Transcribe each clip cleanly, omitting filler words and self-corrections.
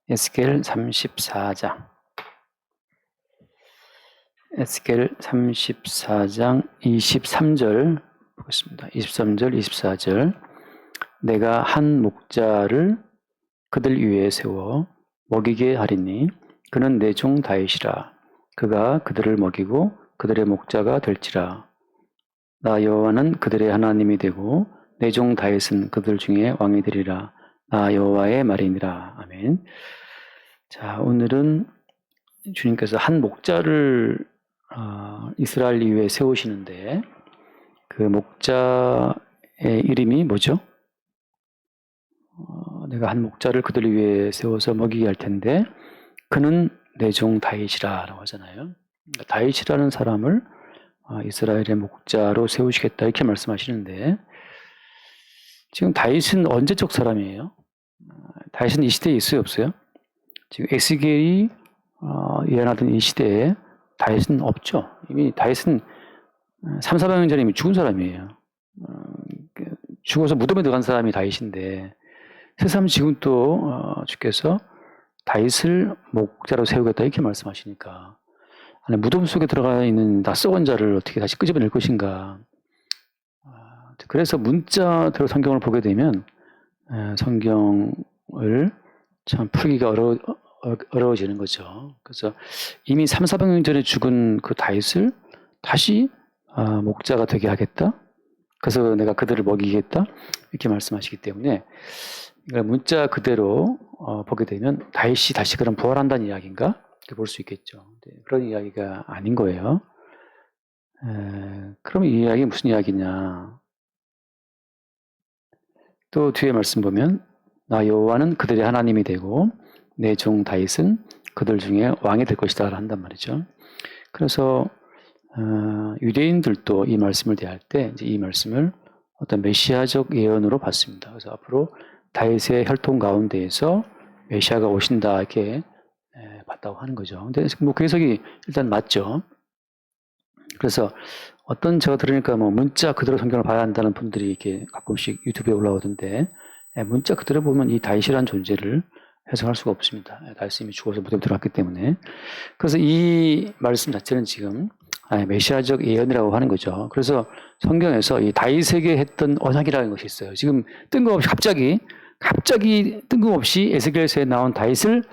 에스겔 34장. 에스겔 34장 23절 보겠습니다. 23절, 24절. 내가 한 목자를 그들 위에 세워 먹이게 하리니 그는 내 종 다윗이라. 그가 그들을 먹이고 그들의 목자가 될지라. 나 여호와는 그들의 하나님이 되고 내 종 다윗은 그들 중에 왕이 되리라. 나 여호와의 말이니라. 아멘. 자, 오늘은 주님께서 한 목자를 이스라엘 위에 세우시는데 그 목자의 이름이 뭐죠? 내가 한 목자를 그들 위에 세워서 먹이게 할 텐데 그는 내 종 다윗이라 라고 하잖아요. 다윗이라는 사람을 이스라엘의 목자로 세우시겠다 이렇게 말씀하시는데 지금 다윗은 언제적 사람이에요? 다윗은 이 시대에 있어요, 없어요? 지금 에스겔이 예언하던 이 시대에 다윗은 없죠. 이미 다윗은 300~400년 전에 이미 죽은 사람이에요. 죽어서 무덤에 들어간 사람이 다윗인데 새삼 지금 또 주께서 다윗을 목자로 세우겠다 이렇게 말씀하시니까 아니, 무덤 속에 들어가 있는 낯선 자를 어떻게 다시 끄집어낼 것인가. 그래서 문자대로 성경을 보게 되면 성경을 참 풀기가 어려워지는 거죠. 그래서 이미 300~400년 전에 죽은 그 다윗을 다시 목자가 되게 하겠다. 그래서 내가 그들을 먹이겠다. 이렇게 말씀하시기 때문에 문자 그대로 보게 되면 다윗이 다시 그럼 부활한다는 이야기인가? 이렇게 볼 수 있겠죠. 그런 이야기가 아닌 거예요. 그럼 이 이야기가 무슨 이야기냐? 또 뒤에 말씀 보면 나 여호와는 그들의 하나님이 되고 내 종 다윗은 그들 중에 왕이 될 것이다 한단 말이죠. 그래서 유대인들도 이 말씀을 대할 때 이제 이 말씀을 어떤 메시아적 예언으로 봤습니다. 그래서 앞으로 다윗의 혈통 가운데에서 메시아가 오신다 이렇게 봤다고 하는 거죠. 근데 뭐 그 해석이 일단 맞죠. 그래서 어떤 제가 들으니까 뭐 문자 그대로 성경을 봐야 한다는 분들이 이렇게 가끔씩 유튜브에 올라오던데 문자 그대로 보면 이 다윗이라는 존재를 해석할 수가 없습니다. 다윗이 죽어서 무덤에 들어갔기 때문에. 그래서 이 말씀 자체는 지금 메시아적 예언이라고 하는 거죠. 그래서 성경에서 이 다윗에게 했던 언약이라는 것이 있어요. 지금 뜬금없이 갑자기 뜬금없이 에스겔서에 나온 다윗을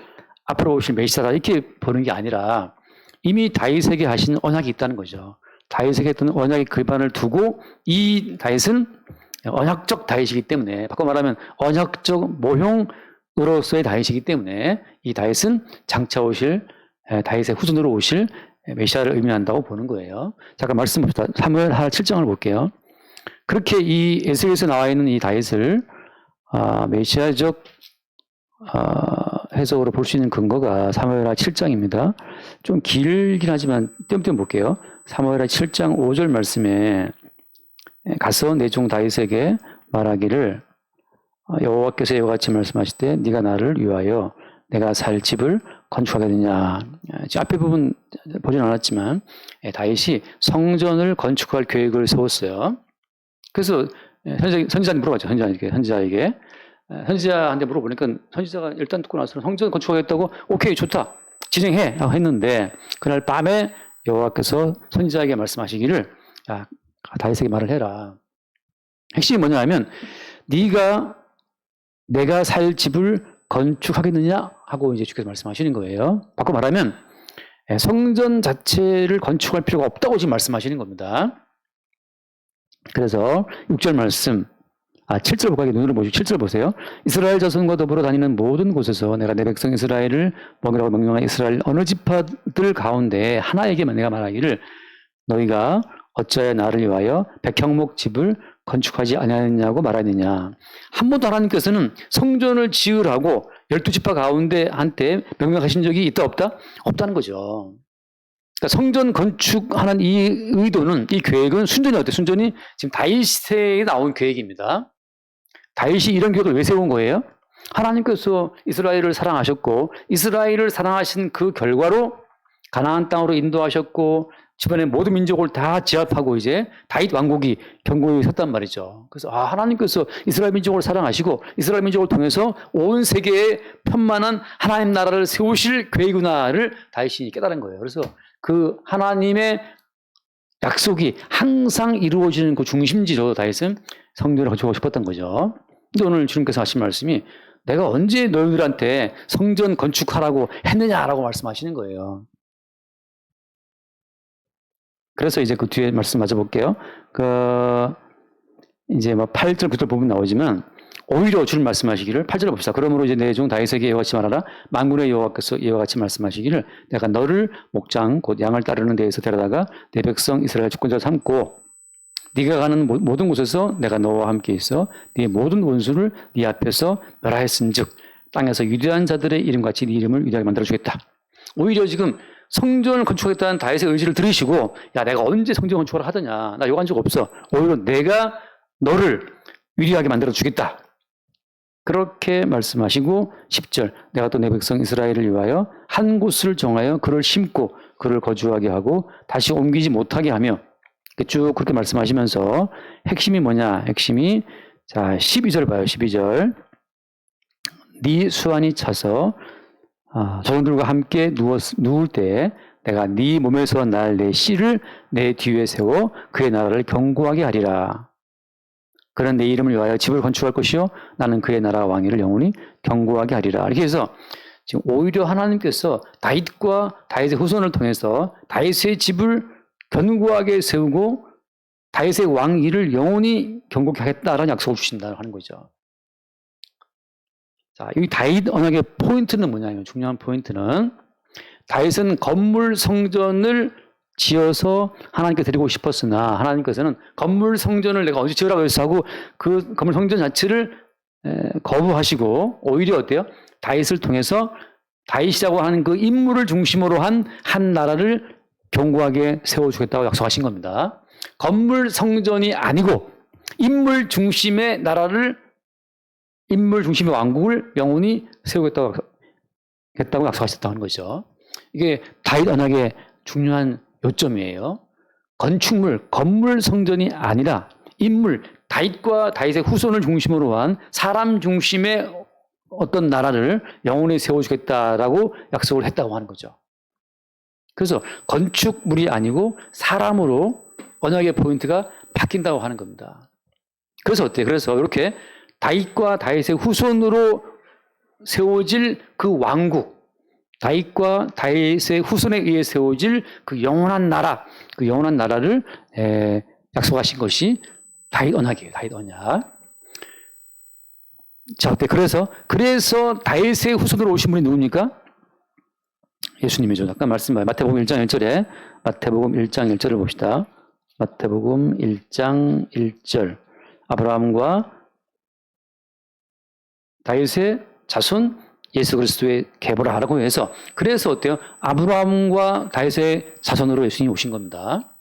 앞으로 오실 메시아다 이렇게 보는 게 아니라 이미 다윗에게 하신 언약이 있다는 거죠. 다윗에게 했던 언약의 기반을 두고 이 다윗은 언약적 다윗이기 때문에 바꿔 말하면 언약적 모형으로서의 다윗이기 때문에 이 다윗은 장차 오실 다윗의 후손으로 오실 메시아를 의미한다고 보는 거예요. 잠깐 말씀 봅시다. 사무엘 하 7장을 볼게요. 그렇게 이 에스겔에서 나와 있는 이 다윗을 메시아적 해석으로 볼 수 있는 근거가 사무엘하 7장입니다. 좀 길긴 하지만 띄엄띄엄 볼게요. 사무엘하 7장 5절 말씀에 가서 내 종 다윗에게 말하기를 여호와께서 이와 같이 말씀하실 때 네가 나를 위하여 내가 살 집을 건축하겠느냐. 앞에 부분 보진 않았지만 다윗이 성전을 건축할 계획을 세웠어요. 그래서 선지자한테 물어봤죠. 선지자한테 물어보니까 선지자가 일단 듣고 나서 성전 건축하겠다고 오케이 좋다 진행해 라고 했는데 그날 밤에 여호와께서 선지자에게 말씀하시기를 다윗에게 말을 해라. 핵심이 뭐냐면 내가 살 집을 건축하겠느냐 하고 이제 주께서 말씀하시는 거예요. 바꿔 말하면 성전 자체를 건축할 필요가 없다고 지금 말씀하시는 겁니다. 그래서 6절 말씀 7절 보고 눈으로 보시고 7절 보세요. 이스라엘 자손과 더불어 다니는 모든 곳에서 내가 내 백성 이스라엘을 먹이라고 명령한 이스라엘 어느 지파들 가운데 하나에게만 내가 말하기를 너희가 어찌하여 나를 위하여 백향목 집을 건축하지 아니하느냐고 말하느냐. 한 번도 하나님께서는 성전을 지으라고 12지파 가운데 한테 명령하신 적이 있다 없다? 없다는 거죠. 그러니까 성전 건축하는 이 의도는 이 계획은 순전히 어때요? 순전히 지금 다윗에 나온 계획입니다. 다윗이 이런 계획을 왜 세운 거예요? 하나님께서 이스라엘을 사랑하셨고 이스라엘을 사랑하신 그 결과로 가나안 땅으로 인도하셨고 주변에 모든 민족을 다 제압하고 이제 다윗 왕국이 경고에 섰단 말이죠. 그래서 하나님께서 이스라엘 민족을 사랑하시고 이스라엘 민족을 통해서 온 세계에 편만한 하나님 나라를 세우실 계획이구나를 다윗이 깨달은 거예요. 그래서 그 하나님의 약속이 항상 이루어지는 그 중심지로 다윗은 성전을 건축하고 싶었던 거죠. 근데 오늘 주님께서 하신 말씀이 내가 언제 너희들한테 성전 건축하라고 했느냐라고 말씀하시는 거예요. 그래서 이제 그 뒤에 말씀 맞아볼게요. 이제 8절, 9절 부분 나오지만 오히려 주님 말씀하시기를 8절을 봅시다. 그러므로 이제 내 종 다윗에게 이와 같이 말하라. 만군의 여호와께서 이와 같이 말씀하시기를 내가 너를 목장 곧 양을 따르는 데에서 데려다가 내 백성 이스라엘 주권자로 삼고 네가 가는 모든 곳에서 내가 너와 함께 있어 네 모든 원수를 네 앞에서 멸하였은즉 땅에서 위대한 자들의 이름같이 네 이름을 위대하게 만들어주겠다. 오히려 지금 성전을 건축하겠다는 다윗의 의지를 들으시고 야 내가 언제 성전 건축을 하더냐 나 요구한 적 없어. 오히려 내가 너를 위대하게 만들어주겠다. 그렇게 말씀하시고 10절 내가 또 내 백성 이스라엘을 위하여 한 곳을 정하여 그를 심고 그를 거주하게 하고 다시 옮기지 못하게 하며 쭉 그렇게 말씀하시면서 핵심이 뭐냐? 핵심이 자 12절 봐요. 12절 네 수완이 차서 자손들과 함께 누울 때 내가 네 몸에서 날 내 씨를 내 뒤에 세워 그의 나라를 견고하게 하리라. 그는 내 이름을 위하여 집을 건축할 것이요 나는 그의 나라 왕위를 영원히 견고하게 하리라. 이렇게 해서 지금 오히려 하나님께서 다윗과 다윗의 후손을 통해서 다윗의 집을 견고하게 세우고 다윗의 왕위를 영원히 견고하게 하겠다라는 약속을 주신다고 하는 거죠. 자, 이 다윗 언약의 포인트는 뭐냐면 중요한 포인트는 다윗은 건물 성전을 지어서 하나님께 드리고 싶었으나 하나님께서는 건물 성전을 내가 언제 지으라고 해서 하고 그 건물 성전 자체를 거부하시고 오히려 어때요? 다윗을 통해서 다윗이라고 하는 그 인물을 중심으로 한 나라를 견고하게 세워주겠다고 약속하신 겁니다. 건물 성전이 아니고 인물 중심의 나라를 인물 중심의 왕국을 영원히 세우겠다고 약속하셨다는 거죠. 이게 다윗 언약의 중요한 요점이에요. 건축물, 건물 성전이 아니라 인물, 다윗과 다윗의 후손을 중심으로 한 사람 중심의 어떤 나라를 영원히 세워주겠다라고 약속을 했다고 하는 거죠. 그래서 건축물이 아니고 사람으로 언약의 포인트가 바뀐다고 하는 겁니다. 그래서 어때요? 그래서 이렇게 다윗과 다윗의 후손으로 세워질 그 왕국, 다윗과 다윗의 후손에 의해 세워질 그 영원한 나라, 그 영원한 나라를 약속하신 것이 다윗 언약이에요. 다윗 언약. 자, 어때? 그래서 다윗의 후손으로 오신 분이 누굽니까? 예수님이죠. 잠깐 말씀 봐요. 마태복음 1장 1절에 마태복음 1장 1절을 봅시다. 마태복음 1장 1절 아브라함과 다윗의 자손 예수 그리스도의 계보라라고 해서 그래서 어때요? 아브라함과 다윗의 자손으로 예수님이 오신 겁니다.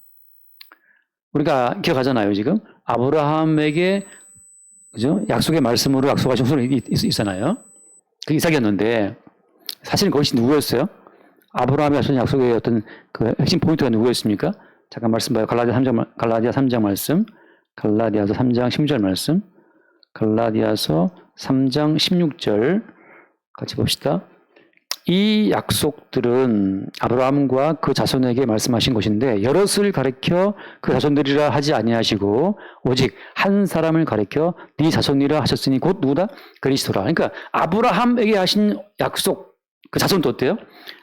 우리가 기억하잖아요. 지금 아브라함에게 그죠? 약속의 말씀으로 약속하신 후손이 있잖아요. 그 이삭이었는데 사실 그것이 누구였어요? 아브라함의 약속의 어떤 그 핵심 포인트가 누구였습니까? 잠깐 말씀 봐요. 갈라디아서 3장 말씀, 갈라디아서 3장 16절 말씀, 갈라디아서 3장 16절 같이 봅시다. 이 약속들은 아브라함과 그 자손에게 말씀하신 것인데 여럿을 가리켜 그 자손들이라 하지 아니하시고 오직 한 사람을 가리켜 네 자손이라 하셨으니 곧 누구다? 그리스도라. 그러니까 아브라함에게 하신 약속, 그 자손도 어때요?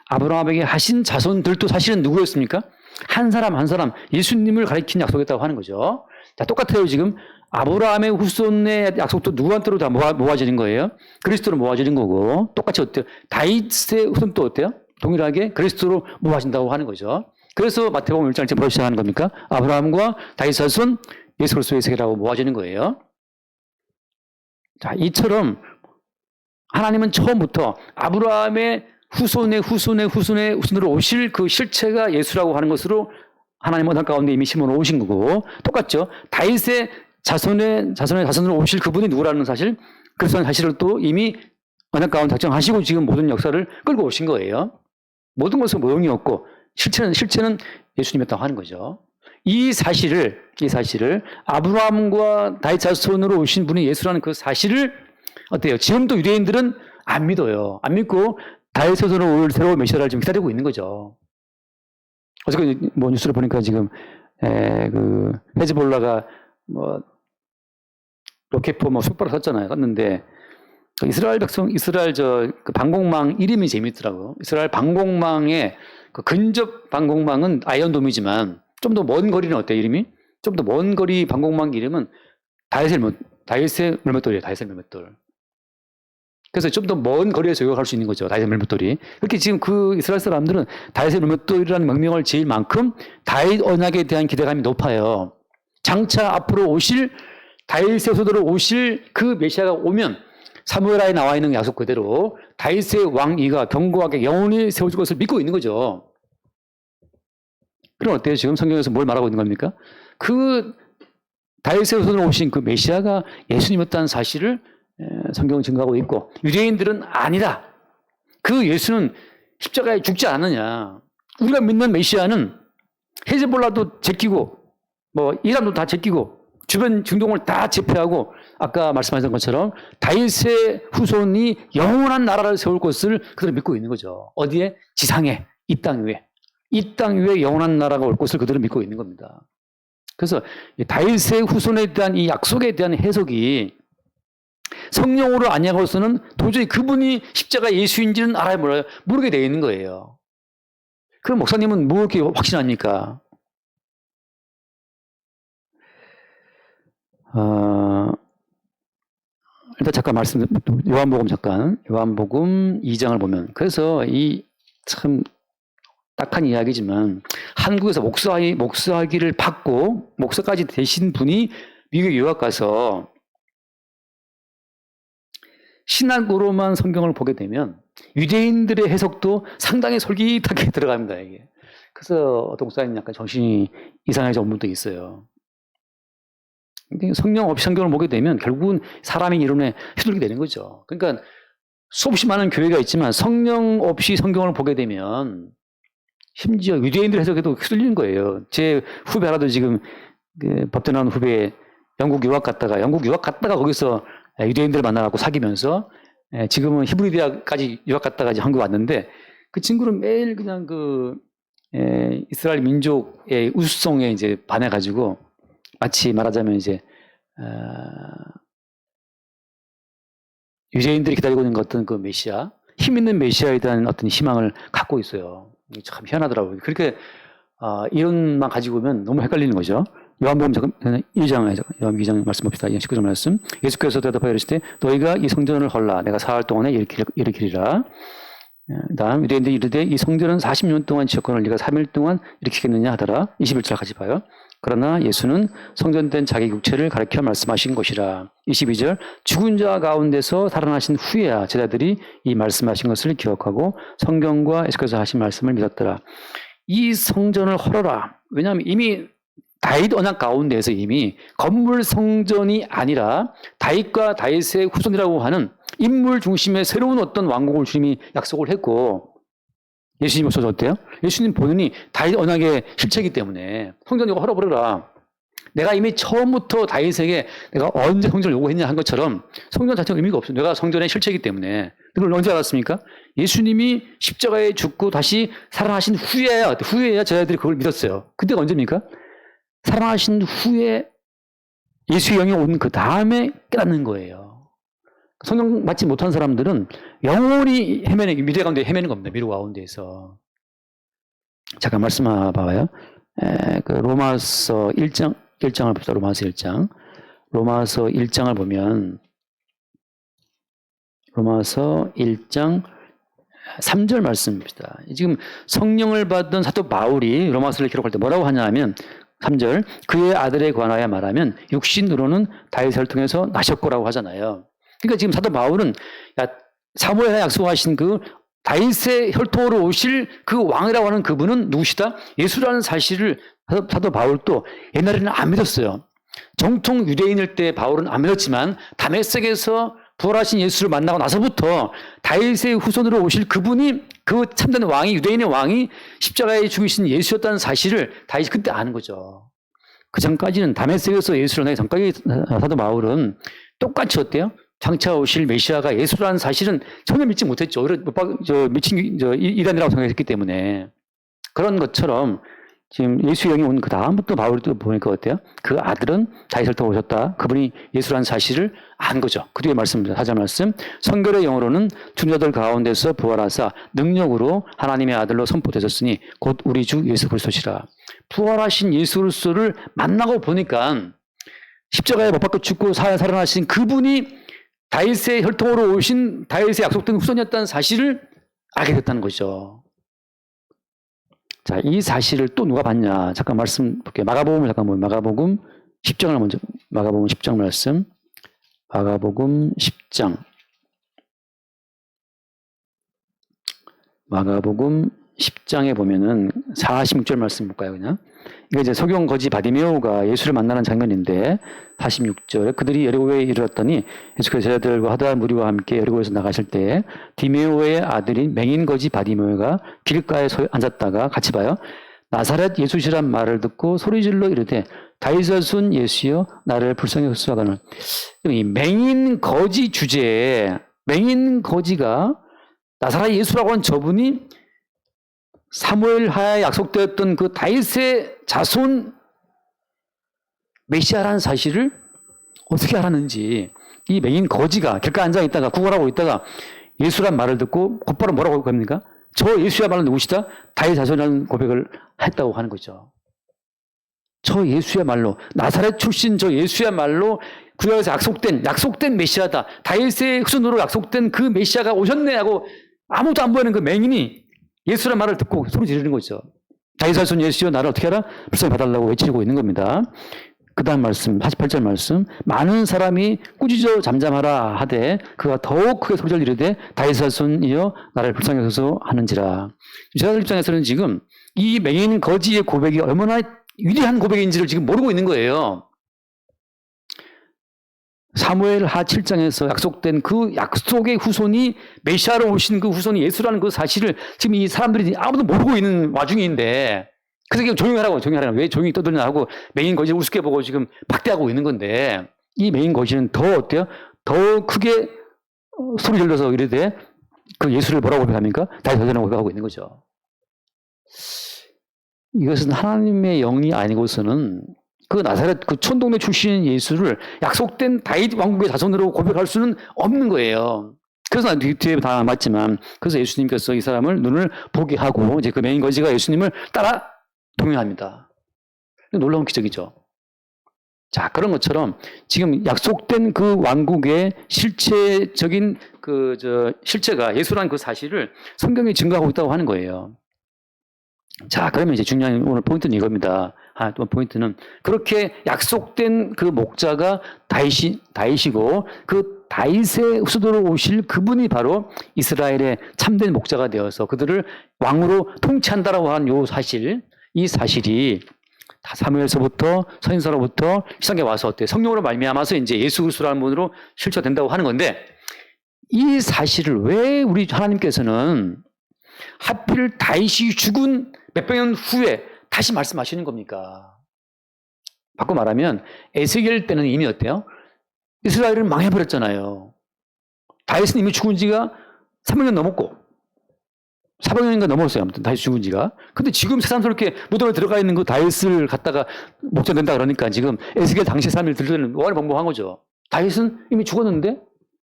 아브라함에게 하신 자손들도 사실은 누구였습니까? 한 사람 한 사람 예수님을 가리킨 약속이었다고 하는 거죠. 자, 똑같아요. 지금 아브라함의 후손의 약속도 누구한테로 다 모아지는 거예요? 그리스도로 모아지는 거고 똑같이 어때요? 다윗의 후손도 어때요? 동일하게 그리스도로 모아진다고 하는 거죠. 그래서 마태복음 1장 1절 뭐로 시작하는 겁니까? 아브라함과 다윗 자손 예수 그리스도의 세계라고 모아지는 거예요. 자, 이처럼 하나님은 처음부터 아브라함의 후손으로 오실 그 실체가 예수라고 하는 것으로 하나님 언약 가운데 이미 심어 놓으신 거고 똑같죠. 다윗의 자손으로 오실 그분이 누구라는 사실, 그래서 사실을 또 이미 언약 가운데 작정하시고 지금 모든 역사를 끌고 오신 거예요. 모든 것은 모형이 없고 실체는 예수님이었다고 하는 거죠. 이 사실을 아브라함과 다윗 자손으로 오신 분이 예수라는 그 사실을 어때요? 지금도 유대인들은 안 믿어요. 안 믿고 다윗 자손으로 올 새로운 메시아를 지금 기다리고 있는 거죠. 어저께 뭐 뉴스를 보니까 지금 그 헤즈볼라가 뭐 로켓포 뭐 쑥바로 쐈잖아요. 쐈는데 그 이스라엘 그 방공망 이름이 재밌더라고요. 이스라엘 방공망의 그 근접 방공망은 아이언돔이지만 좀 더 먼 거리는 어때요, 이름이? 좀 더 먼 거리 방공망 이름은 다윗의 물맷돌이에요, 다윗의 물맷돌. 그래서 좀 더 먼 거리에서 요격할 수 있는 거죠, 다윗의 물맷돌이. 그렇게 지금 그 이스라엘 사람들은 다윗의 물맷돌이라는 명명을 지을 만큼 다윗 언약에 대한 기대감이 높아요. 장차 앞으로 오실 다윗의 소대로 오실 그 메시아가 오면 사무엘하에 나와 있는 약속 그대로 다윗의 왕위가 견고하게 영원히 세워질 것을 믿고 있는 거죠. 그럼 어때요? 지금 성경에서 뭘 말하고 있는 겁니까? 그 다윗의 소대로 오신 그 메시아가 예수님이었다는 사실을 성경은 증거하고 있고, 유대인들은 아니다. 그 예수는 십자가에 죽지 않느냐. 우리가 믿는 메시아는 헤즈볼라도 제끼고 뭐 이란도 다 제끼고 주변 중동을 다 제패하고 아까 말씀하신 것처럼 다윗의 후손이 영원한 나라를 세울 것을 그들은 믿고 있는 거죠. 어디에? 지상에, 이 땅 위에. 이 땅 위에 영원한 나라가 올 것을 그들은 믿고 있는 겁니다. 그래서 다윗의 후손에 대한 이 약속에 대한 해석이 성령으로 아니하고서는 도저히 그분이 십자가 예수인지는 모르게 되어 있는 거예요. 그럼 목사님은 뭐 이렇게 확신합니까? 일단 잠깐 요한복음 2장을 보면, 그래서 이 참 딱한 이야기지만 한국에서 목사하기를 받고 목사까지 되신 분이 미국에 유학 가서 신학으로만 성경을 보게 되면 유대인들의 해석도 상당히 솔깃하게 들어갑니다, 이게. 그래서 어떤 목사님 약간 정신이 이상해진 분도 있어요. 성령 없이 성경을 보게 되면 결국은 사람의 이론에 휘둘리게 되는 거죠. 그러니까 수없이 많은 교회가 있지만 성령 없이 성경을 보게 되면 심지어 유대인들 해석에도 휘둘리는 거예요. 제 후배 하나도 지금 법대 나온 후배 영국 유학 갔다가 거기서 유대인들을 만나갖고 사귀면서 지금은 히브리 대학까지 유학 갔다가 이제 한국 왔는데, 그 친구는 매일 그냥 이스라엘 민족의 우수성에 이제 반해가지고 마치 말하자면 이제 유대인들이 기다리고 있는 어떤 그 메시아, 힘 있는 메시아에 대한 어떤 희망을 갖고 있어요. 참 희한하더라고요. 그렇게 이론만 가지고 오면 너무 헷갈리는 거죠. 요한복음 2장 말씀 봅시다. 19절 말씀. 예수께서 대답하여 이르시되 너희가 이 성전을 헐라 내가 사흘 동안에 일으키리라. 다음 유대인들이 이르되 이 성전은 40년 동안 지었거늘 네가 3일 동안 일으키겠느냐 하더라. 21절 같이 봐요. 그러나 예수는 성전된 자기 육체를 가리켜 말씀하신 것이라. 22절 죽은 자 가운데서 살아나신 후에야 제자들이 이 말씀하신 것을 기억하고 성경과 예수께서 하신 말씀을 믿었더라. 이 성전을 헐어라. 왜냐하면 이미 다윗 언약 가운데에서 이미 건물 성전이 아니라 다윗과 다윗의 후손이라고 하는 인물 중심의 새로운 어떤 왕국을 주님이 약속을 했고, 예수님 없어서 어때요? 예수님 본인이 다윗 언약의 실체이기 때문에 성전 이거 헐어버려라. 내가 이미 처음부터 다윗에게 내가 언제 성전을 요구했냐 한 것처럼 성전 자체가 의미가 없어요. 내가 성전의 실체이기 때문에. 그걸 언제 알았습니까? 예수님이 십자가에 죽고 다시 살아나신 후에야 저희들이 그걸 믿었어요. 그때가 언제입니까? 살아나신 후에 예수의 영이 온 그 다음에 깨닫는 거예요. 성령 받지 못한 사람들은 영원히 미래 가운데 헤매는 겁니다. 미래 가운데에서. 잠깐 말씀 봐봐요. 그 로마서 1장을 봅시다. 로마서 1장을 보면 로마서 1장 3절 말씀입니다. 지금 성령을 받은 사도 바울이 로마서를 기록할 때 뭐라고 하냐면 3절 그의 아들에 관하여 말하면 육신으로는 다윗을 통해서 나셨고라고 하잖아요. 그러니까 지금 사도 바울은 사무엘에 약속하신 그 다윗의 혈통으로 오실 그 왕이라고 하는 그분은 누구시다? 예수라는 사실을 사도 바울도 옛날에는 안 믿었어요. 정통 유대인일 때 바울은 안 믿었지만 다메섹에서 부활하신 예수를 만나고 나서부터 다윗의 후손으로 오실 그분이 그 참된 왕이, 유대인의 왕이 십자가에 죽이신 예수였다는 사실을 다윗이 그때 아는 거죠. 그 전까지는 다메섹에서 예수를 만나기 전까지 사도 바울은 똑같이 어때요? 장차 오실 메시아가 예수라는 사실은 전혀 믿지 못했죠. 오히려 미친 이단이라고 생각했기 때문에. 그런 것처럼 지금 예수의 영이 온 그 다음부터 바울이 또 보니까 어때요? 그 아들은 다윗을 통해 오셨다. 그분이 예수라는 사실을 안 거죠. 그 뒤에 말씀입니다. 4절 말씀. 성결의 영으로는 주자들 가운데서 부활하사 능력으로 하나님의 아들로 선포되셨으니 곧 우리 주 예수 그리스도시라. 부활하신 예수 그리스도를 만나고 보니까 십자가에 못 박혀 죽고 살아나신 그분이 다윗의 혈통으로 오신 다윗의 약속된 후손이었다는 사실을 알게 됐다는 거죠. 자, 이 사실을 또 누가 봤냐? 잠깐 말씀 볼게요. 마가복음을 잠깐 보면 마가복음 10장을 먼저, 마가복음 10장 말씀. 마가복음 10장. 마가복음 10장에 보면은 46절 말씀 볼까요, 그냥? 이게 이제 소경 거지 바디메오가 예수를 만나는 장면인데 46절 그들이 여리고에 이르렀더니 예수께서 제자들과 하다 무리와 함께 여리고에서 나가실 때 디메오의 아들인 맹인 거지 바디메오가 길가에 앉았다가 같이 봐요. 나사렛 예수시란 말을 듣고 소리질러 이르되 다윗의 손 예수여 나를 불쌍히 흡수하거늘. 이 맹인 거지 주제에 맹인 거지가 나사렛 예수라고 하는 저분이 사무엘 하에 약속되었던 그 다윗의 자손 메시아라는 사실을 어떻게 알았는지 이 맹인 거지가 길가에 앉아 있다가 구걸하고 있다가 예수란 말을 듣고 곧바로 뭐라고 할 겁니까? 저 예수야말로 누구시다? 다윗 자손이라는 고백을 했다고 하는 거죠. 저 예수야말로 나사렛 출신 저 예수야말로 구약에서 약속된 메시아다. 다윗의 후손으로 약속된 그 메시아가 오셨네 하고 아무도 안 보이는 그 맹인이 예수란 말을 듣고 소리 지르는 거죠. 다윗 자손 예수여 나를 어떻게 하라? 불쌍히 봐달라고 외치고 있는 겁니다. 그 다음 말씀 48절 말씀 많은 사람이 꾸짖어 잠잠하라 하되 그가 더욱 크게 소리를 이르되 다윗 자손이여 나를 불쌍히 여기소서 하는지라. 제자들 입장에서는 지금 이 맹인 거지의 고백이 얼마나 위대한 고백인지를 지금 모르고 있는 거예요. 사무엘 하 7장에서 약속된 그 약속의 후손이 메시아로 오신 그 후손이 예수라는 그 사실을 지금 이 사람들이 아무도 모르고 있는 와중인데 그래서 그냥 조용히 하라고 왜 조용히 떠드냐 하고 맹인 거지를 우습게 보고 지금 박대하고 있는 건데 이 맹인 거지는 더 어때요? 더 크게 소리 질러서 이르되 그 예수를 뭐라고 고백합니까? 다시 자손이라고 고백하고 있는 거죠. 이것은 하나님의 영이 아니고서는 그 나사렛 그 촌동네 출신인 예수를 약속된 다윗 왕국의 자손으로 고백할 수는 없는 거예요. 그래서 뒤에 다 맞지만 그래서 예수님께서 이 사람을 눈을 보게 하고 이제 그 맹인 거지가 예수님을 따라 동행합니다. 놀라운 기적이죠. 자, 그런 것처럼 지금 약속된 그 왕국의 실체적인 실체가 예수라는 그 사실을 성경이 증거하고 있다고 하는 거예요. 자, 그러면 이제 중요한 오늘 포인트는 이겁니다. 또 포인트는 그렇게 약속된 그 목자가 다윗이고 그 다윗의 후손으로 오실 그분이 바로 이스라엘의 참된 목자가 되어서 그들을 왕으로 통치한다라고 하는 이 사실이 다 사무엘서부터 선지서로부터 시상에 와서 어때 성령으로 말미암아서 이제 예수 그리스도라는 분으로 실체된다고 하는 건데 이 사실을 왜 우리 하나님께서는 하필 다윗이 죽은 몇백 년 후에 다시 말씀하시는 겁니까? 바꿔 말하면 에스겔 때는 이미 어때요? 이스라엘은 망해버렸잖아요. 다윗은 이미 죽은 지가 300년 넘었고 400년인가 넘었어요. 아무튼 다윗 죽은 지가. 근데 지금 새삼스럽게 무덤에 들어가 있는 그 다윗을 갖다가 목전된다 그러니까 지금 에스겔 당시 사람들 들으면 오한방방한 거죠. 다윗은 이미 죽었는데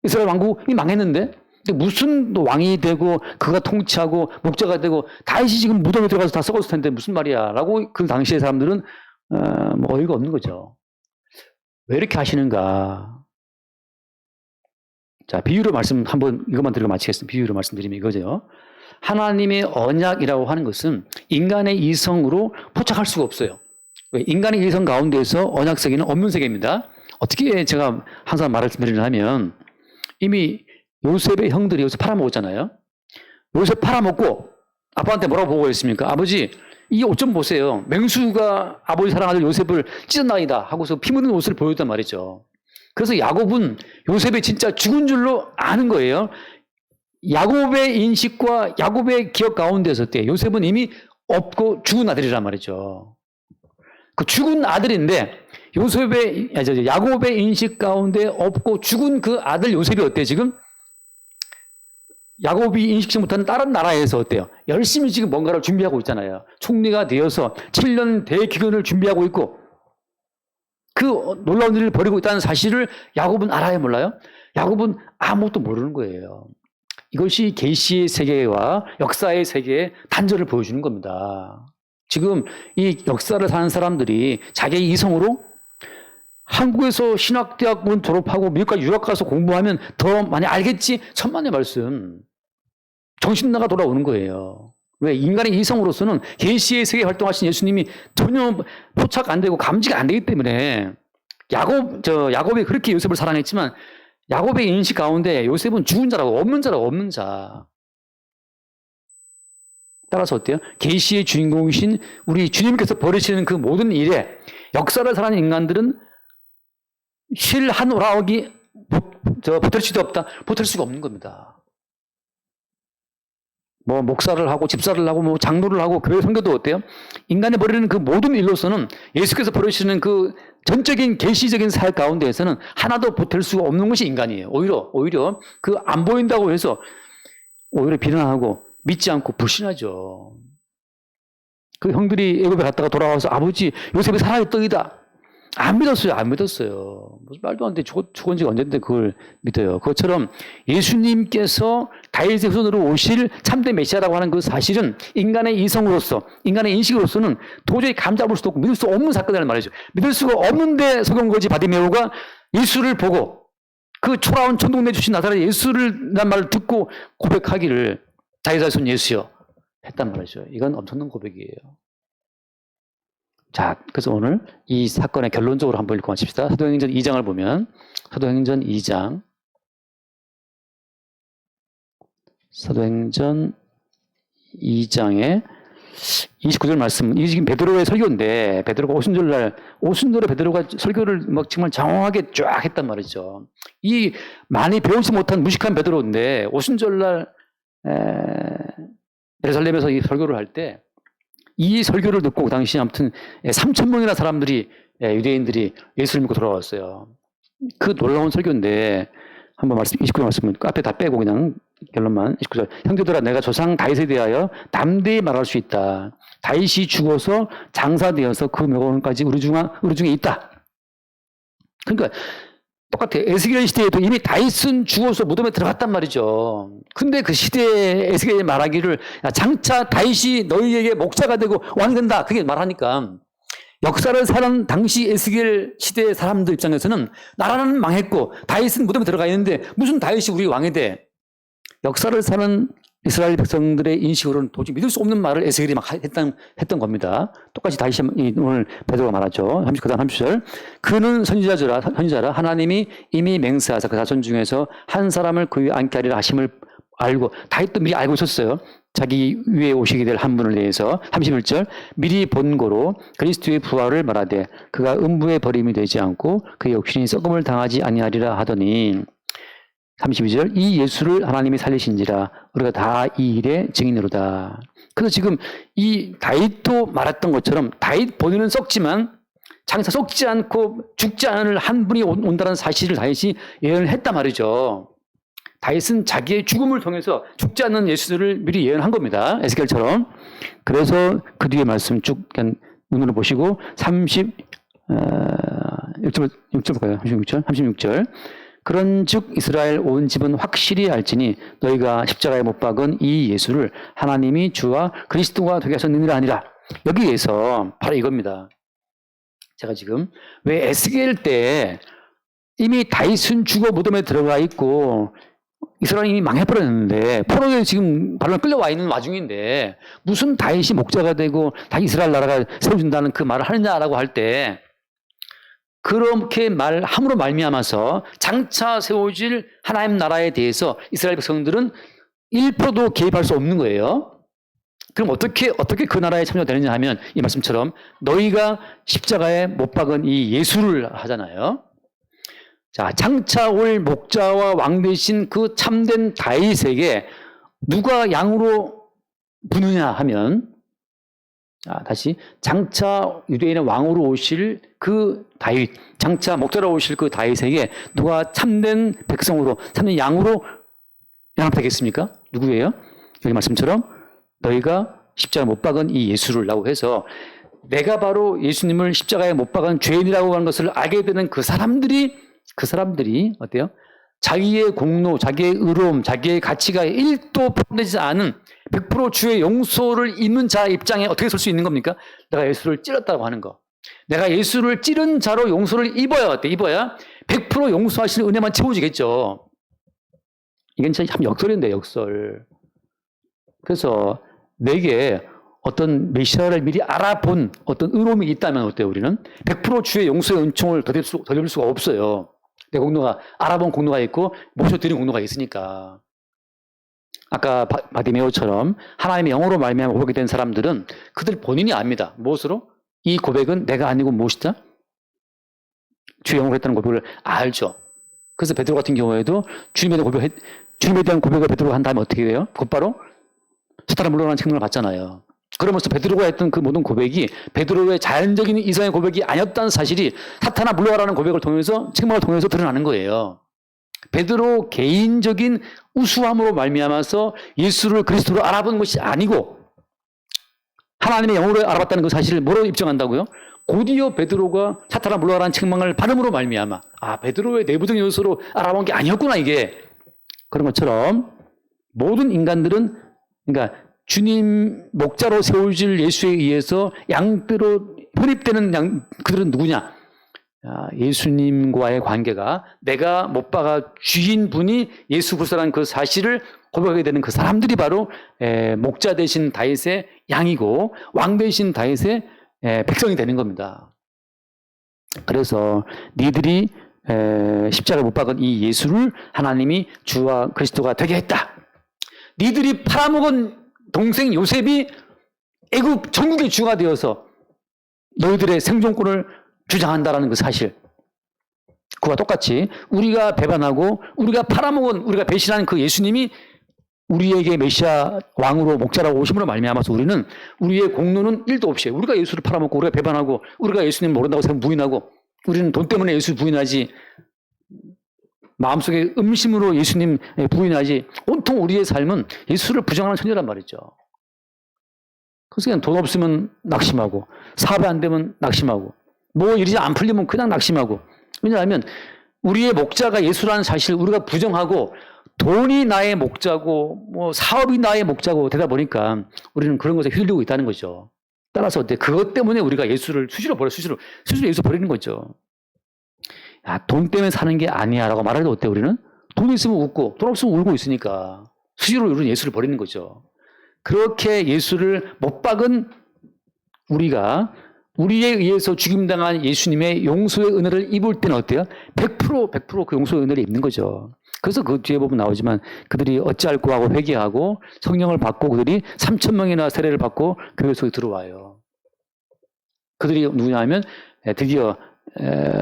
이스라엘 왕국이 망했는데 무슨 왕이 되고 그가 통치하고 목자가 되고 다윗이 지금 무덤에 들어가서 다 썩었을 텐데 무슨 말이야 라고 그 당시의 사람들은 뭐 어이가 없는 거죠. 왜 이렇게 하시는가. 자, 비유로 말씀 한번 이것만 드리고 마치겠습니다. 비유로 말씀드리면 이거죠. 하나님의 언약이라고 하는 것은 인간의 이성으로 포착할 수가 없어요. 왜? 인간의 이성 가운데에서 언약 세계는 없는 세계입니다. 어떻게 제가 항상 말씀드리냐면 이미 요셉의 형들이 요셉 팔아먹었잖아요. 요셉 팔아먹고 아빠한테 뭐라고 보고했습니까? 아버지 이 옷 좀 보세요. 맹수가 아버지 사랑하는 요셉을 찢어나이다 하고서 피 묻은 옷을 보였단 말이죠. 그래서 야곱은 요셉이 진짜 죽은 줄로 아는 거예요. 야곱의 인식과 야곱의 기억 가운데서 때 요셉은 이미 없고 죽은 아들이란 말이죠. 그 죽은 아들인데 야곱의 인식 가운데 없고 죽은 그 아들 요셉이 어때요 지금? 야곱이 인식지 못하는 다른 나라에서 어때요? 열심히 지금 뭔가를 준비하고 있잖아요. 총리가 되어서 7년 대기근을 준비하고 있고 그 놀라운 일을 벌이고 있다는 사실을 야곱은 알아요, 몰라요? 야곱은 아무것도 모르는 거예요. 이것이 계시의 세계와 역사의 세계의 단절을 보여주는 겁니다. 지금 이 역사를 사는 사람들이 자기의 이성으로 한국에서 신학대학원 졸업하고 미국까지 유학 가서 공부하면 더 많이 알겠지? 천만의 말씀. 정신 나가 돌아오는 거예요. 왜? 인간의 이성으로서는 계시의 세계에 활동하신 예수님이 전혀 포착 안 되고 감지가 안 되기 때문에 야곱이 그렇게 요셉을 사랑했지만 야곱의 인식 가운데 요셉은 죽은 자라고 없는 자라고 없는 자. 따라서 어때요? 계시의 주인공이신 우리 주님께서 벌이시는 그 모든 일에 역사를 사는 인간들은 실 한 오라옥이 붙을 수도 없다. 붙을 수가 없는 겁니다. 뭐 목사를 하고 집사를 하고 뭐 장로를 하고 교회 선교도 어때요? 인간이 벌이는 그 모든 일로서는 예수께서 벌이시는 그 전적인 계시적인 사역 가운데에서는 하나도 붙을 수가 없는 것이 인간이에요. 오히려 그 안 보인다고 해서 오히려 비난하고 믿지 않고 불신하죠. 그 형들이 애굽에 갔다가 돌아와서 아버지 요셉이 살아있더이다. 안 믿었어요. 무슨 말도 안 돼. 죽은 지가 언젠데 그걸 믿어요. 그것처럼 예수님께서 다윗의 후손으로 오실 참된 메시아라고 하는 그 사실은 인간의 이성으로서, 인간의 인식으로서는 도저히 감잡을 수도 없고 믿을 수 없는 사건이라는 말이죠. 믿을 수가 없는데 석영거지 바디메오가 예수를 보고 그 초라한 천둥 내주신 나사렛 예수를 란 말을 듣고 고백하기를 다윗의 손 예수여 했단 말이죠. 이건 엄청난 고백이에요. 자, 그래서 오늘 이 사건의 결론적으로 한번 읽고 마칩시다. 사도행전 2장을 보면 사도행전 2장 2장에 29절 말씀, 이게 지금 베드로의 설교인데 베드로가 오순절에 베드로가 설교를 막 정말 장황하게 쫙 했단 말이죠. 이 많이 배우지 못한 무식한 베드로인데 오순절날 예루살렘에서 이 설교를 할 때 이 설교를 듣고 그 당시 아무튼 3,000명이나 사람들이 유대인들이 예수를 믿고 돌아왔어요. 그 놀라운 설교인데 한번 29절 말씀 앞에 다 빼고 그냥 결론만 29절. 형제들아 내가 조상 다윗에 대하여 담대히 말할 수 있다. 다윗이 죽어서 장사되어서 그 묘관까지 우리 중에 있다. 그러니까 똑같아. 에스겔 시대에도 이미 다윗은 죽어서 무덤에 들어갔단 말이죠. 근데 그 시대에 에스겔이 말하기를 장차 다윗이 너희에게 목자가 되고 왕이 된다. 그게 말하니까 역사를 사는 당시 에스겔 시대 사람들 입장에서는 나라는 망했고 다윗은 무덤에 들어가 있는데 무슨 다윗이 우리 왕이 돼. 역사를 사는 이스라엘 백성들의 인식으로는 도저히 믿을 수 없는 말을 에스겔이 막 했던 겁니다. 똑같이 다시 오늘 베드로가 말하죠. 30절. 그는 선지자라 하나님이 이미 맹세하사 그 자손 중에서 한 사람을 그 위에 앉게 하리라 하심을 알고 다윗도 미리 알고 있었어요. 자기 위에 오시게 될 한 분을 대해서 31절 미리 본고로 그리스도의 부활을 말하되 그가 음부의 버림이 되지 않고 그의 육신이 썩음을 당하지 아니하리라 하더니 32절 이 예수를 하나님이 살리신지라 우리가 다 이 일의 증인으로다. 그래서 지금 이 다윗도 말했던 것처럼 다윗 본인은 썩지만 장차 썩지 않고 죽지 않을 한 분이 온다는 사실을 다윗이 예언을 했단 말이죠. 다윗은 자기의 죽음을 통해서 죽지 않는 예수를 미리 예언한 겁니다. 에스겔처럼. 그래서 그 뒤에 말씀 쭉 그냥 눈으로 보시고 36절 볼까요? 36절. 그런즉 이스라엘 온 집은 확실히 알지니 너희가 십자가에 못 박은 이 예수를 하나님이 주와 그리스도가 되게 하셨느니라 아니라. 여기에서 바로 이겁니다. 제가 지금 왜 에스겔 때 이미 다윗은 죽어 무덤에 들어가 있고 이스라엘이 이미 망해버렸는데 포로에 지금 발로 끌려와 있는 와중인데 무슨 다윗이 목자가 되고 다 이스라엘 나라가 세워준다는 그 말을 하느냐라고 할 때 그렇게 함으로 말미암아서 장차 세워질 하나님 나라에 대해서 이스라엘 백성들은 1%도 개입할 수 없는 거예요. 그럼 어떻게 그 나라에 참여되느냐 하면 이 말씀처럼 너희가 십자가에 못 박은 이 예수를 하잖아요. 자, 장차 올 목자와 왕 되신 그 참된 다윗에게 누가 양으로 부느냐 하면, 자, 다시 장차 유대인의 왕으로 오실 그 다윗, 장차 목자로 오실 그 다윗에게 누가 참된 백성으로, 참된 양으로 양합하겠습니까? 누구예요? 여기 말씀처럼 너희가 십자가에 못 박은 이 예수를라고 해서 내가 바로 예수님을 십자가에 못 박은 죄인이라고 하는 것을 알게 되는 그 사람들이 어때요? 자기의 공로, 자기의 의로움, 자기의 가치가 1도 포함되지 않은 100% 주의 용서를 입는 자 입장에 어떻게 설 수 있는 겁니까? 내가 예수를 찔렀다고 하는 거. 내가 예수를 찌른 자로 용서를 입어야 100% 용서하시는 은혜만 채워지겠죠. 이건 참 역설인데, 역설. 그래서 내게 어떤 메시아를 미리 알아본 어떤 의로움이 있다면 어때요, 우리는? 100% 주의 용서의 은총을 더듬을 수가 없어요. 내 공로가, 알아본 공로가 있고, 모셔드린 공로가 있으니까. 아까 바디메오처럼 하나님의 영으로 말미암아 고백이 된 사람들은 그들 본인이 압니다. 무엇으로? 이 고백은 내가 아니고 무엇이다? 주의 영으로 했다는 고백을 알죠. 그래서 베드로 같은 경우에도 주님에 대한 고백을 베드로가 한 다음에 어떻게 돼요? 곧바로 사탄을 물러나는 책망을 받잖아요. 그러면서 베드로가 했던 그 모든 고백이 베드로의 자연적인 이성의 고백이 아니었다는 사실이 사탄아 물러가라는 고백을 통해서, 책망을 통해서 드러나는 거예요. 베드로 개인적인 우수함으로 말미암아서 예수를 그리스도로 알아본 것이 아니고 하나님의 영으로 알아봤다는 그 사실을 뭐로 입증한다고요? 곧이어 베드로가 사탄아 물러가라는 책망을 받음으로 말미암아, 아, 베드로의 내부적인 요소로 알아본 게 아니었구나, 이게. 그런 것처럼 모든 인간들은, 그러니까 주님 목자로 세워질 예수에 의해서 양떼로 편입되는 그들은 누구냐? 예수님과의 관계가, 내가 못 박아 주인 분이 예수 그리스도라는 그 사실을 고백하게 되는 그 사람들이 바로 목자 되신 다윗의 양이고 왕 되신 다윗의 백성이 되는 겁니다. 그래서 니들이 십자가에 못 박은 이 예수를 하나님이 주와 그리스도가 되게 했다. 니들이 팔아먹은 동생 요셉이 애굽 전국의 주가 되어서 너희들의 생존권을 주장한다라는 그 사실. 그와 똑같이 우리가 배반하고 우리가 팔아먹은, 우리가 배신한 그 예수님이 우리에게 메시아 왕으로 목자라고 오심으로 말미암아서 우리는 우리의 공로는 1도 없이, 우리가 예수를 팔아먹고 우리가 배반하고 우리가 예수님 모른다고 생각 부인하고 우리는 돈 때문에 예수 부인하지, 마음속에 음심으로 예수님 부인하지, 온통 우리의 삶은 예수를 부정하는 천재란 말이죠. 그래서 그냥 돈 없으면 낙심하고, 사업이 안 되면 낙심하고, 뭐 일이 안 풀리면 그냥 낙심하고. 왜냐하면 우리의 목자가 예수라는 사실 우리가 부정하고 돈이 나의 목자고 뭐 사업이 나의 목자고 되다 보니까 우리는 그런 것에 휘둘리고 있다는 거죠. 따라서 어때? 그것 때문에 우리가 예수를 수시로 예수 버리는 거죠. 야, 돈 때문에 사는 게 아니야 라고 말해도 어때? 우리는 돈 있으면 웃고 돈 없으면 울고 있으니까 수시로 우리는 예수를 버리는 거죠. 그렇게 예수를 못 박은 우리가, 우리에 의해서 죽임당한 예수님의 용서의 은혜를 입을 때는 어때요? 100% 그 용서의 은혜를 입는 거죠. 그래서 그 뒤에 보면 나오지만 그들이 어찌할꼬 하고 회개하고 성령을 받고 그들이 3,000명이나 세례를 받고 교회 속에 들어와요. 그들이 누구냐면 드디어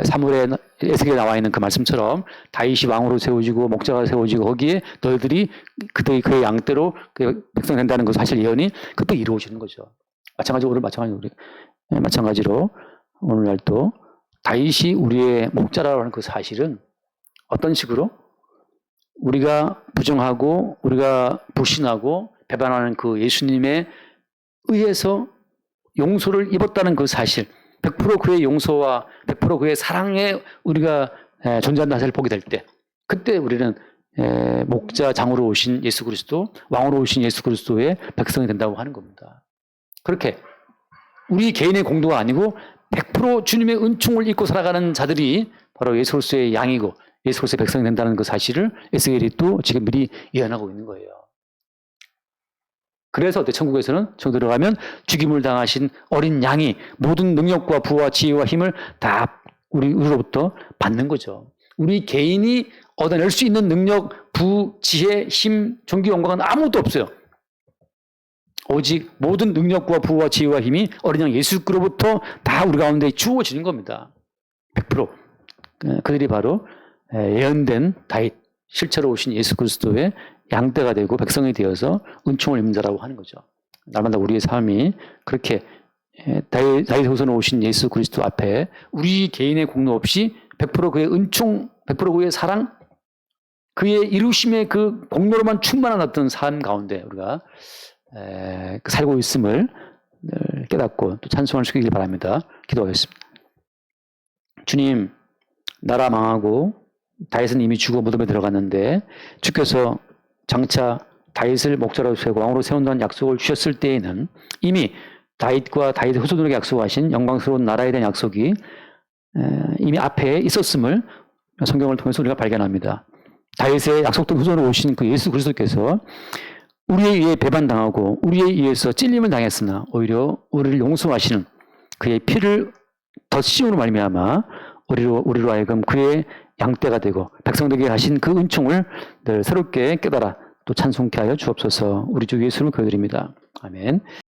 사무엘에 에스겔에 나와 있는 그 말씀처럼 다윗이 왕으로 세워지고 목자가 세워지고 거기에 너희들이 그의 양떼로 그 백성 된다는 그 사실 예언이 그때 이루어지는 거죠. 마찬가지로 오늘날도 다윗이 우리의 목자라고 하는 그 사실은 어떤 식으로 우리가 부정하고 우리가 불신하고 배반하는 그 예수님에 의해서 용서를 입었다는 그 사실, 100% 그의 용서와 100% 그의 사랑에 우리가 존재한다는 사실을 보게 될 때, 그때 우리는 목자 장으로 오신 예수 그리스도, 왕으로 오신 예수 그리스도의 백성이 된다고 하는 겁니다. 그렇게 우리 개인의 공도가 아니고 100% 주님의 은총을 입고 살아가는 자들이 바로 예수 그리스도의 양이고 예수 그리스도의 백성이 된다는 그 사실을 에스겔이 또 지금 미리 예언하고 있는 거예요. 그래서 천국에서는 들어가면 죽임을 당하신 어린 양이 모든 능력과 부와 지혜와 힘을 다 우리로부터 받는 거죠. 우리 개인이 얻어낼 수 있는 능력, 부, 지혜, 힘, 존귀, 영광은 아무것도 없어요. 오직 모든 능력과 부와 지혜와 힘이 어린 양 예수 그리스도로부터 다 우리 가운데 주어지는 겁니다. 100%. 그들이 바로 예언된 다윗, 실제로 오신 예수 그리스도의 양떼가 되고 백성이 되어서 은총을 입는 자라고 하는 거죠. 날마다 우리의 삶이 그렇게 다윗의 후손으로 오신 예수 그리스도 앞에 우리 개인의 공로 없이 100% 그의 은총, 100% 그의 사랑, 그의 이루심의 그 공로로만 충만한 어떤 삶 가운데 우리가 살고 있음을 깨닫고 또 찬송을 시키길 바랍니다. 기도하겠습니다. 주님, 나라 망하고 다윗은 이미 죽어 무덤에 들어갔는데 주께서 장차 다윗을 목자로 세우고 왕으로 세운다는 약속을 주셨을 때에는 이미 다윗과 다윗의 후손들에게 약속하신 영광스러운 나라에 대한 약속이 이미 앞에 있었음을 성경을 통해서 우리가 발견합니다. 다윗의 약속된 후손으로 오신 그 예수 그리스도께서 우리에 의해 배반당하고 우리에 의해서 찔림을 당했으나 오히려 우리를 용서하시는 그의 피를 더 씌움으로 말미암아 우리로 하여금 그의 양떼가 되고 백성되게 하신 그 은총을 늘 새롭게 깨달아 또 찬송케 하여 주옵소서. 우리 주 예수를 기도드립니다. 아멘.